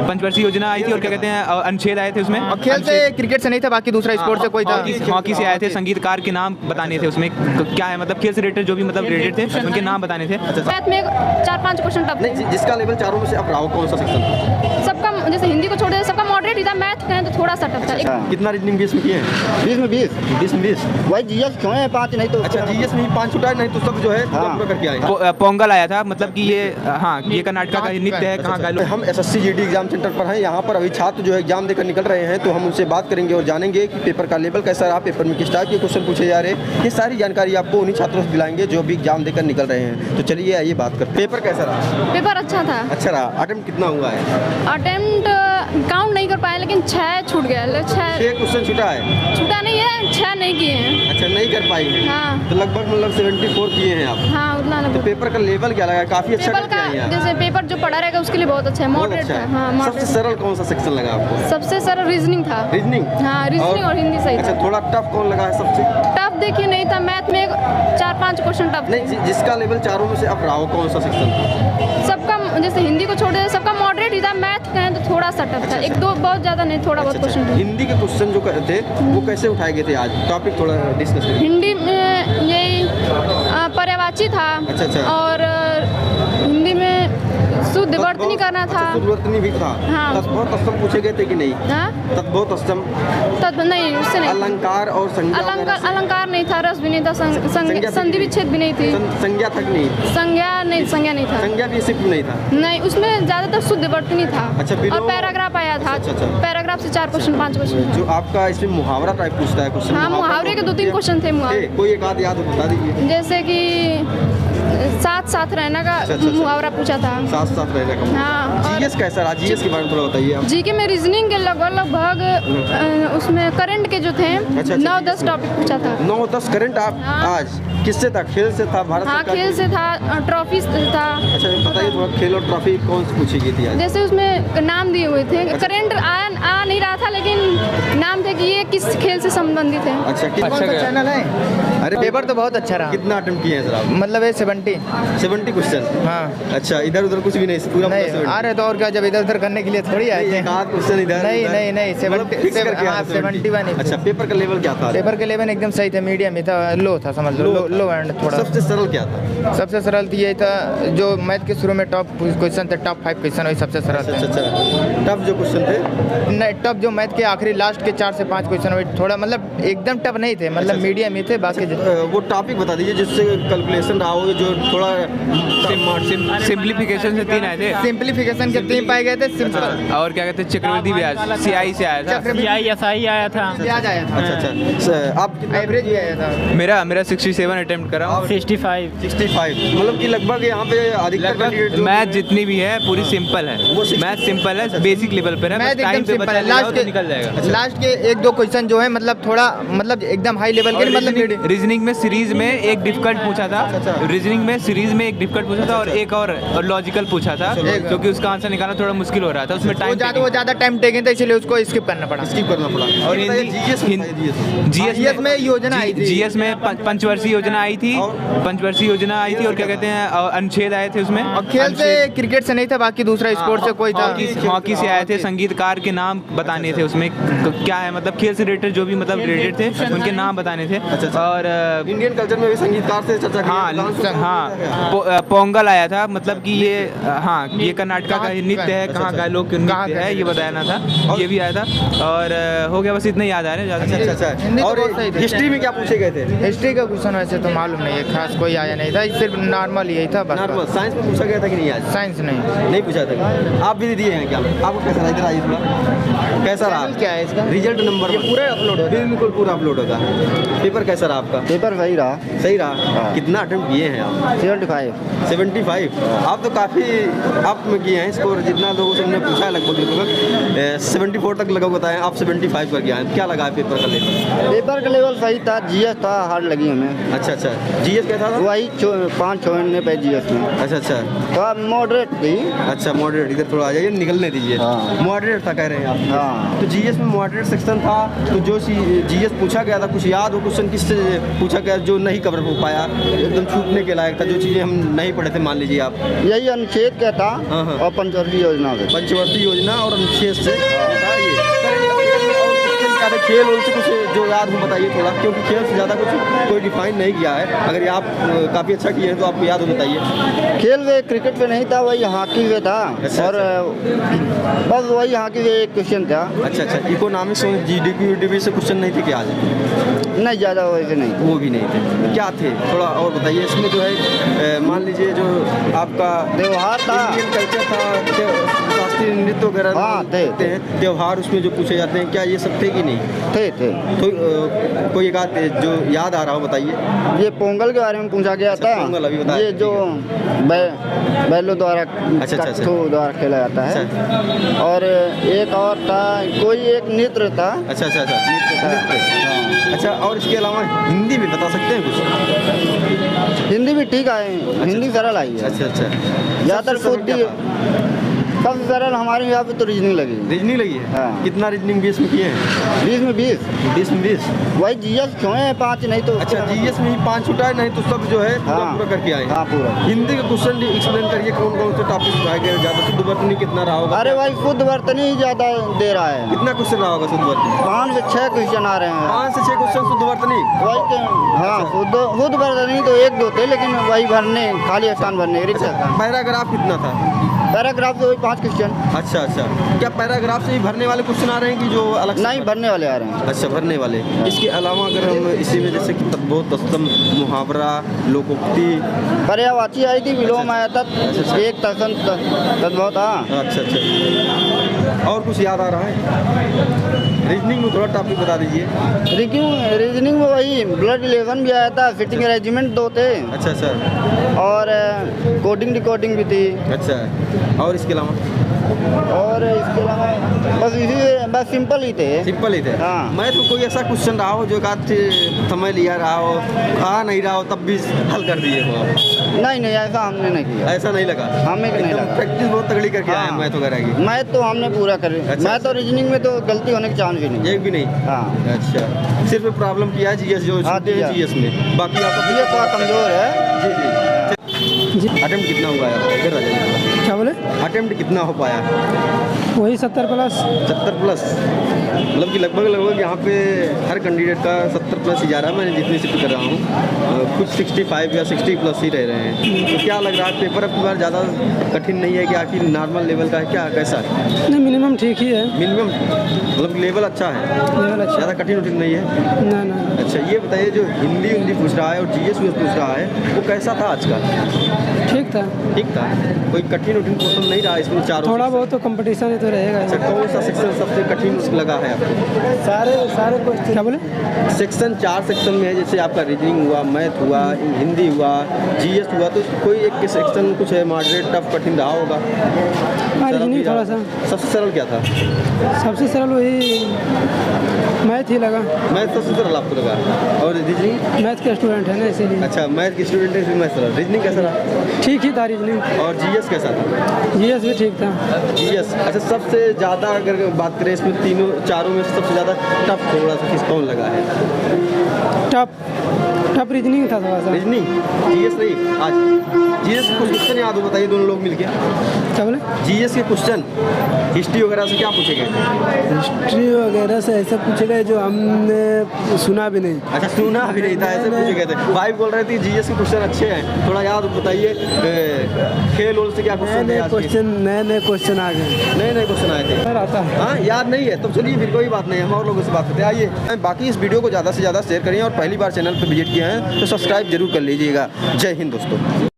पंचवर्षीय योजना आई थी और क्या कहते हैं अनुच्छेद आए थे उसमें। और खेल से क्रिकेट से नहीं था, बाकी दूसरा स्पोर्ट से कोई था। हॉकी से आए थे, संगीतकार के नाम बताने थे उसमें, क्या है मतलब खेल से रिलेटेड जो भी मतलब रिलेटेड थे उनके नाम बताने थे। मैथ में 4-5 क्वेश्चन टफ थे। जिसका लेवल चारों में से आप रहा हो कौन सा सेक्शन? सबका जैसे हिंदी को छोड़ दे सबका मॉडरेट ही था, मैथ कहें तो थोड़ा सा टफ था। कितना रीजनिंग 20 में किए हैं? 20 में 20 20 में 20 वही जीएस क्यों है 5 नहीं तो। अच्छा जीएस में 5 छुटा है, नहीं तो सब जो है पूरा करके आए। पोंगल आया था, मतलब कि ये हाँ ये कर्नाटक का नृत्य है। कहाँ का हम एसएससी जीडी एग्जाम सेंटर पर हैं, यहाँ पर अभी छात्र जो है एग्जाम देकर निकल रहे हैं, तो हम उनसे बात करेंगे और जानेंगे कि पेपर का लेवल कैसा रहा, पेपर में किस टाइप के क्वेश्चन पूछे जा रहे हैं। ये सारी जानकारी आपको उन्हीं छात्रों से दिलाएंगे जो भी एग्जाम देकर निकल रहे हैं। तो चलिए आइए बात करते हैं। पेपर कैसा रहा? पेपर अच्छा था। अच्छा रहा। अटेम्प्ट कितना हुआ है? अटेम्प्ट काउंट नहीं कर पाए, लेकिन 6 छूट गया। 6 क्वेश्चन छूटा है? छूटा नहीं है, 6 नहीं किए हैं। अच्छा नहीं कर पाई। हाँ तो लगभग मतलब 74 किए हैं आप। हाँ उतना तो लगभग। पेपर का लेवल क्या लगा? काफी अच्छा पेपर का जैसे पेपर जो पढ़ा रहेगा उसके लिए बहुत अच्छा है, मॉडरेट था। हाँ सबसे मॉडरेट। सरल कौन सा सेक्शन लगा आपको? सबसे सरल रीजनिंग था। रीजनिंग? हाँ रीजनिंग और हिंदी सही अच्छा था। थोड़ा टफ कौन लगा है सबसे? टफ देखिए नहीं था, मैथ में 4-5 क्वेश्चन टफ। नहीं जिसका लेवल चारों में से आप रहा हो कौन सा सेक्शन? सबका जैसे हिंदी को छोड़ दे सबका मॉडरेट ही था, मैथ कहें तो थोड़ा सा टफ था। 1-2 बहुत ज़्यादा नहीं, थोड़ा बहुत क्वेश्चन। हिंदी के क्वेश्चन जो थे वो कैसे उठाए गए थे आज? टॉपिक थोड़ा डिस्कस करें। हिंदी में यही पर्यायवाची था। अच्छा। और हिंदी में शुद्ध वर्तनी करना था। शुद्धवर्तनी भी था। हाँ। तद्भव तत्सम पूछे गए थे कि नहीं? हाँ तद्भव तत्सम नहीं उससे नहीं। अलंकार और संज्ञा? अलंकार नहीं था, रस भी नहीं था, संधि विच्छेद भी नहीं थी। संज्ञा तक नहीं? संज्ञा नहीं था। संज्ञा भी सिर्फ नहीं था? नहीं उसमें ज्यादातर शुद्ध वर्तनी था। अच्छा, और पैराग्राफ आया था। अच्छा। पैराग्राफ से 4 क्वेश्चन 5 क्वेश्चन। जो आपका इसमें मुहावरा टाइप पूछता है क्वेश्चन? हाँ मुहावरे के 2-3 क्वेश्चन थे। मुहावरे कोई एक आध याद हो बता दीजिए। जैसे कि साथ रहना का मुहावरा पूछा था। साथ रहने का। हाँ। जीएस कैसा रहा? जीएस के बारे में थोड़ा बताइए आप। जीके में रीजनिंग के लगभग उसमें करंट के जो थे 9-10 टॉपिक पूछा था। 9-10 करंट आप? हाँ। आज किससे था? खेल से था? भारत हाँ खेल से था, ट्रॉफी से था। अच्छा बताइए थोड़ा, खेल और ट्रॉफी कौन सी पूछी गई थी आज? जैसे उसमें नाम दिए हुए थे। करंट आ नहीं रहा था, लेकिन नाम थे कि ये किस खेल से संबंधित है। अच्छा चैनल है। अरे पेपर तो बहुत अच्छा रहा। कितना अटेम्प्ट किए हैं सर आप? मतलब 70 क्वेश्चन। हाँ। अच्छा इधर उधर कुछ भी नहीं पूरा? नहीं आ रहे तो और क्या, जब इधर उधर करने के लिए थोड़ी आए थे। क्वेश्चन इधर नहीं 71। अच्छा पेपर का लेवल क्या था? पेपर के लेवल एकदम सही था, मीडियम ही था, लो था समझ लो, लो एंड थोड़ा। सबसे सरल क्या था? सबसे सरल तो ये था जो मैथ के शुरू में टॉप क्वेश्चन थे, टॉप 5 क्वेश्चन वही सबसे सरल थे। अच्छा टफ जो क्वेश्चन थे? नहीं टफ जो मैथ के आखिरी लास्ट के 4 से 5 क्वेश्चन वही थोड़ा मतलब एकदम टफ नहीं थे, मतलब मीडियम ही थे। बाकी वो टॉपिक बता दीजिए जिससे कैलकुलेशन रहा हो, जो थोड़ा सिंप्लीफिकेशन से 3 आए थे। सिंप्लीफिकेशन के 3 पाए गए थे। सिंपल और क्या कहते हैं चक्रवृद्धि ब्याज CI से आया था। CI आया था। ब्याज आया था। अच्छा आप एवरेज भी आया था। मेरा 67 अटेम्प्ट करा। 65 मतलब कि लगभग यहाँ पे अधिकतर मैथ जितनी भी है पूरी सिंपल है। मैथ सिंपल है, बेसिक लेवल पर है। मैथ एकदम सिंपल है। लास्ट के 1-2 क्वेश्चन जो है मतलब थोड़ा मतलब एकदम हाई लेवल के, मतलब रीजनिंग में सीरीज में एक डिफिकल्ट पूछा था। रीजनिंग में सीरीज में एक डिफिकल्ट पूछा था और एक और लॉजिकल पूछा था, क्योंकि उसका आंसर निकालना थोड़ा मुश्किल हो रहा था। उसमें टाइम ज़्यादा टाइम टेकन था, इसलिए उसको स्किप करना पड़ा। और जीएस में योजना आई थी। जीएस में पंचवर्षीय योजना आई थी। पंचवर्षीय योजना आई थी और क्या कहते हैं अनुच्छेद आए थे उसमें। और खेल से क्रिकेट से नहीं था, बाकी दूसरा स्पोर्ट से कोई था। हॉकी से आए थे, संगीतकार के नाम बताने थे उसमें, क्या है मतलब खेल से रिलेटेड जो भी मतलब रिलेटेड थे उनके नाम बताने थे। और इंडियन कल्चर में भी संगीतकार से चर्चा हाँ पोंगल आया था, मतलब कि ये हाँ ये कर्नाटक का नृत्य है। कहाँ का लोक नृत्य है ये बताना था, ये भी आया था। और हो गया बस इतना याद आ रहा है। अच्छा और हिस्ट्री में क्या पूछे गए थे? हिस्ट्री का क्वेश्चन वैसे तो मालूम नहीं है, खास कोई आया नहीं था, सिर्फ नॉर्मल यही था बस। नॉर्मल। साइंस में पूछा गया था कि नहीं आज? साइंस नहीं पूछा था। आप भी दिए हैं क्या? आपको कैसा रहा? इधर आइए थोड़ा। कैसा रहा? क्या है इसका रिजल्ट नंबर? पूरा अपलोड होगा। बिल्कुल पूरा अपलोड होगा। पेपर कैसा रहा आपका? पेपर सही रहा। कितना अटेम्प्ट किए हैं आप? 75। आप तो काफ़ी अप में किए हैं स्कोर, जितना लोगों से हमने पूछा है लगभग 74 तक लगा बताएं, आप 75 पर गया है। क्या लगा है पेपर का लेवल? पेपर का लेवल सही था, जीएस था हार्ड लगी हमें। अच्छा जीएस कैसा था? वही 5-6 पे जीएस में। अच्छा तो मॉडरेट थी। अच्छा मॉडरेट। इधर थोड़ा आ जाइए, निकलने दीजिए। मॉडरेट था कह रहे हैं आप? हाँ। तो जीएस में मॉडरेट से सेक्शन था, तो जो जीएस पूछा गया था कुछ याद हो क्वेश्चन किससे पूछा गया जो नहीं कवर हो पाया, एकदम छूटने के लायक था, जो चीज़ें हम नहीं पढ़े थे, मान लीजिए आप? यही अनुच्छेद क्या था हाँ, हाँ। और पंचवर्षीय योजना से। पंचवर्षीय योजना और अनुच्छेद से बताइए। क्या खेल उल से कुछ जो याद हो बताइए थोड़ा, क्योंकि खेल से ज़्यादा कुछ कोई डिफाइन नहीं किया है। अगर आप काफ़ी अच्छा किए हैं तो आपको याद हो बताइए। खेल में क्रिकेट पे नहीं था, वही हॉकी में था। अच्छा, और बस वही हॉकी में एक क्वेश्चन था। अच्छा अच्छा, इकोनॉमिक्स में जीडीपी से क्वेश्चन नहीं थे क्या आज? नहीं, ज़्यादा वैसे नहीं, वो भी नहीं थे। क्या थे थोड़ा और बताइए। इसमें जो है मान लीजिए जो आपका त्योहार था, इंडियन कल्चर था, शास्त्रीय नृत्य वगैरह हाँ, थे त्योहार उसमें जो पूछे जाते हैं, क्या ये सब थे कि नहीं थे? तो कोई एक आध जो याद आ रहा हो बताइए। ये पोंगल के बारे में पूछा गया था। पोंगल अभी बताया। ये जो बैलों द्वारा अच्छा, कट्ठू द्वारा खेला जाता है। और एक और था, कोई एक नृत्य था। अच्छा अच्छा अच्छा, नृत्य। अच्छा, और इसके अलावा हिंदी भी बता सकते हैं कुछ? हिंदी भी ठीक आए, हिंदी सरल आई है। अच्छा अच्छा, ज़्यादातर सबसे सरल हमारे यहाँ पे तो रीजनिंग लगी। रीजनिंग लगी है? हाँ। कितना रीजनिंग 20 में किए हैं? 20 में 20। 20 में 20। वही जीएस क्यों है 5 नहीं तो? अच्छा, जीएस में ही 5 छूटा है, नहीं तो सब जो है पूरा हाँ। पूरा करके आए हैं। हाँ, पूरा। हिंदी का क्वेश्चन एक्सप्लेन करिए, कौन कौन से टॉपिक उठाए गए, ज़्यादा शुद्ध वर्तनी कितना रहा होगा? अरे भाई शुद्ध वर्तनी ही ज़्यादा दे रहा है। कितना क्वेश्चन रहा होगा शुद्ध वर्तनी? 5 से 6 क्वेश्चन आ रहे हैं। 5 से 6 क्वेश्चन शुद्ध वर्तनी? वही के हाँ, शुद्ध वर्तनी तो 1-2 थे, लेकिन वही भरने, खाली स्थान भरने, रिक्त स्थान। पैराग्राफ कितना था? पैराग्राफ से वही 5 क्वेश्चन। अच्छा अच्छा, क्या पैराग्राफ से ही भरने वाले क्वेश्चन आ रहे हैं कि जो अलग से? नहीं, भरने वाले आ रहे हैं। अच्छा, भरने वाले। इसके अलावा अगर हम इसी में जैसे कि तद्भव, तत्सम, मुहावरा, लोकोक्ति। पर्यायवाची आई थी, विलोम आया था, अच्छा। एक तत्सम तद्भव था। अच्छा अच्छा, और कुछ याद आ रहा है? रीजनिंग में थोड़ा टॉपिक बता दीजिए। रीजनिंग में वही ब्लड रिलेशन भी आया था, फिटिंग अरेंजमेंट 2 थे। अच्छा अच्छा, और कोडिंग डिकोडिंग भी थी। अच्छा, और इसके अलावा? और इसके अलावा बस सिंपल ही थे। सिंपल ही थे। हाँ। मैं तो कोई ऐसा क्वेश्चन रहा हो जो एक आध समय लिया रहा हो, आ नहीं रहा हो, तब भी हल कर दिए हो आप? नहीं नहीं, ऐसा हमने नहीं किया। ऐसा नहीं लगा? हमें नहीं लगा। प्रैक्टिस बहुत तगड़ी करके आए हैं हाँ। मैथ वगैरह की? मैथ तो हमने पूरा कर। अच्छा, मैं तो रीजनिंग में तो गलती होने के चांस भी नहीं। एक भी नहीं? हाँ। अच्छा, सिर्फ प्रॉब्लम किया है जीएस जो हाँ, जीएस में, बाकी आपका ये थोड़ा कमजोर है। जी जी। अटेम्प्ट कितना हुआ है? इधर आ जाइए। क्या बोले? अटेम्प्ट कितना हो पाया? वही 70 प्लस। 70 प्लस, मतलब कि लगभग यहाँ पे हर कैंडिडेट का 70 प्लस ही जा रहा है। मैंने जितनी शिफ्ट कर रहा हूँ कुछ 65 या 60 प्लस ही रह रहे हैं। तो क्या लग रहा है पेपर अब की बार ज़्यादा कठिन नहीं है कि आखिर नॉर्मल लेवल का है, क्या कैसा है? नहीं, मिनिमम ठीक ही है। मिनिमम मतलब लेवल अच्छा है, लेवल अच्छा। ज़्यादा कठिन उठिन नहीं है? ना ना। अच्छा, ये बताइए जो हिंदी पूछ रहा है और जीएस पूछ रहा है वो कैसा था आज का? ठीक था। ठीक था, कोई कठिन उठिन क्वेश्चन नहीं रहा इसमें? चारों थोड़ा बहुत तो कंपटीशन ही तो रहेगा। अच्छा, कौन सा सेक्शन सबसे कठिन लगा है आपको? सारे क्वेश्चन। क्या बोले? सेक्शन 4 सेक्शन में है, जैसे आपका रीजनिंग हुआ, मैथ हुआ, हिंदी हुआ, जीएस हुआ, तो कोई एक सेक्शन कुछ है मॉडरेट टफ कठिन रहा होगा? हाँ, रीजनिंग थोड़ा सा। सबसे सरल क्या था? सबसे सरल वही मैथ ही लगा। मैथ सबसे सरल आपको लगा? और रीजनिंग? मैथ के स्टूडेंट है ना, इसीलिए। अच्छा, मैथ के स्टूडेंट है, मैथ सरल। रीजनिंग कैसा रहा? ठीक ही था रीजनिंग। और जीएस कैसा था? जीएस भी ठीक था। जीएस अच्छा, सबसे ज़्यादा अगर बात करें इसमें चारों में सबसे ज़्यादा टफ थोड़ा सा किस कौन लगा है? टफ रीजनिंग था थोड़ा सा। रीजनिंग? जीएस नहीं? आज जीएस के कुछ क्वेश्चन याद हो बताइए दोनों लोग मिलके। क्या बोले? जीएस के क्वेश्चन हिस्ट्री वगैरह से क्या पूछे गए? हिस्ट्री वगैरह से ऐसा पूछे गए जो हमने सुना भी नहीं। अच्छा, सुना भी नहीं था, ऐसे पूछे गए थे। भाई बोल रहे थे जीएस के क्वेश्चन अच्छे हैं, थोड़ा याद बताइए। खेल उल से क्या क्वेश्चन? नए क्वेश्चन आ गए। नए क्वेश्चन आए थे? आता है। हाँ, याद नहीं है? तब चलिए फिर कोई बात नहीं, हम और लोगों से बात करते हैं। आइए, बाकी इस वीडियो को ज़्यादा से ज़्यादा शेयर करिए और पहली बार चैनल पर विजिट किए हैं तो सब्सक्राइब जरूर कर लीजिएगा। जय हिंद दोस्तों।